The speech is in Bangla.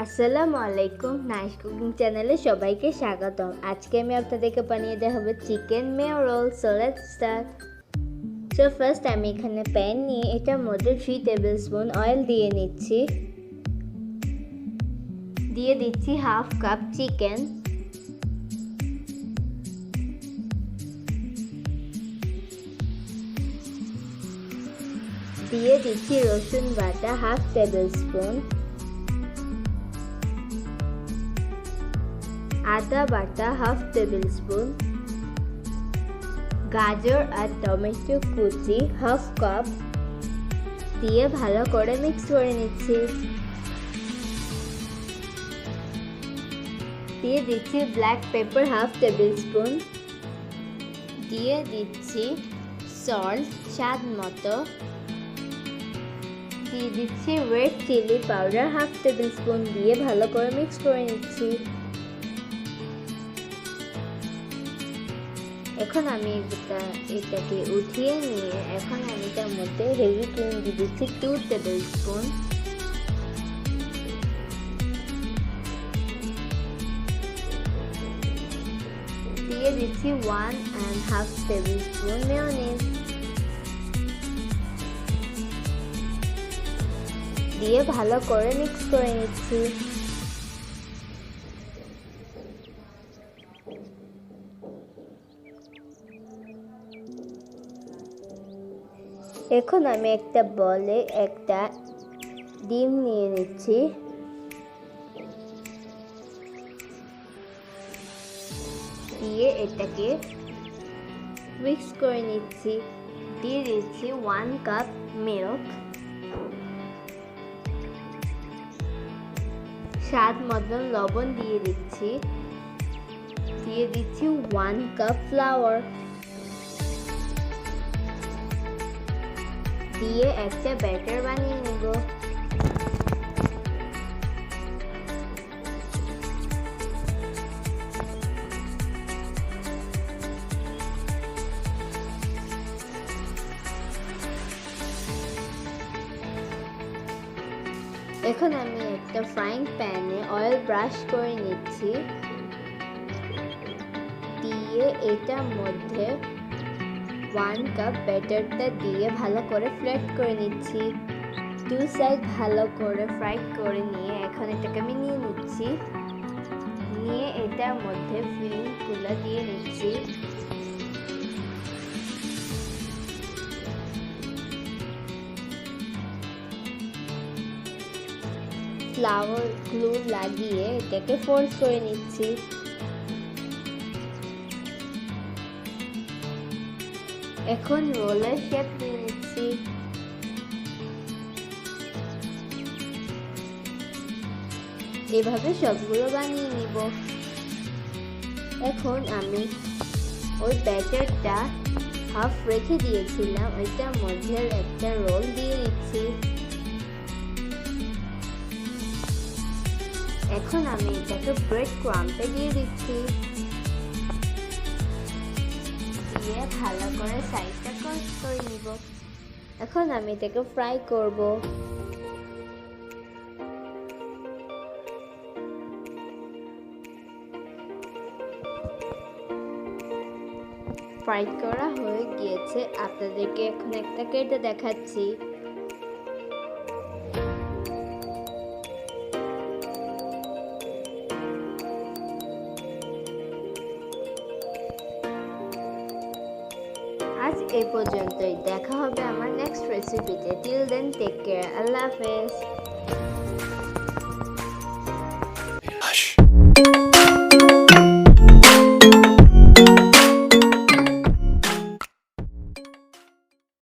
আসসালামু আলাইকুম, নাইশ কুকিং চ্যানেলে সবাইকে স্বাগতম। আজকে আমি আপনাদেরকে বানিয়ে দেখাবো chicken mayo roll. So let's start. So first আমি এখানে প্যান নিয়ে এটার মধ্যে 3 টেবিল স্পুন অয়েল দিয়ে নিচ্ছি। দিয়ে দিচ্ছি হাফ কাপ চিকেন, দিয়ে দিচ্ছি রসুন বাটা হাফ টেবিল স্পুন, আদা বাটা হাফ টেবিল স্পুন, গাজর আর টমেটো কুচি হাফ কাপ দিয়ে ভালো করে মিক্স করে নিচ্ছি। দিয়ে দিচ্ছি black pepper half table spoon, দিয়ে দিচ্ছি সল্ট স্বাদ মতো, দিয়ে দিচ্ছি red chili powder half table spoon দিয়ে ভালো করে মিক্স করে নিচ্ছি। এখন আমি এটাকে উঠিয়ে নিয়ে এখন আমি এটার মধ্যে হেভি ক্রিম দিয়ে দিচ্ছি 2 টেবিল স্পুন, দিয়ে দিচ্ছি 1.5 টেবিল স্পুন মেয়োনিজ, দিয়ে ভালো করে মিক্স করে নিচ্ছি। এখন আমি একটা বলে একটা ডিম নিয়ে নিচ্ছি, দিয়ে এটাকে মিক্স করে নিচ্ছি। দিয়ে দিচ্ছি 1 কাপ মিল্ক, স্বাদ মতন লবণ দিয়ে দিচ্ছি, দিয়ে দিচ্ছি 1 কাপ ফ্লাওয়ার, দিয়ে একটা ব্যাটার বানিয়ে নেব। এখন আমি একটা ফ্রাইং প্যানে অয়েল ব্রাশ করে নিচ্ছি, দিয়ে এটার মধ্যে 1 কাপ ব্যাটারটা দিয়ে ভালো করে ফ্ল্যাট করে নিচ্ছি। 2 সাইড ভালো করে ফ্রাই করে নিয়ে এখন এটাকে আমি নিয়ে নিচ্ছি, নিয়ে এটার মধ্যে ফিলিংগুলো দিয়ে নিচ্ছি। ফ্লাওয়ার গ্লু লাগিয়ে এটাকে ফোল্ড করে নিচ্ছি। এখন রোলের শেপ দিয়ে নিচ্ছি। এভাবে সবগুলো বানিয়ে নিব। এখন আমি ওই ব্যাটারটা হাফ রেখে দিয়েছিলাম, ওইটার মধ্যে একটা রোল দিয়ে দিচ্ছি। এখন আমি এটাকে ব্রেড ক্রাম্পে দিয়ে দিচ্ছি, দিয়ে ভালো করে সাইডটা ক্রস করে নিব। এখন আমি এটাকে ফ্রাই করব। ফ্রাই করা হয়ে গিয়েছে, আপনাদেরকে এখন একটা কেটে দেখাচ্ছি। আজ এই পর্যন্তই, দেখা হবে আমার নেক্সট রেসিপিতে। টিল দেন টেক কেয়ার, আল্লাহ হাফেজ।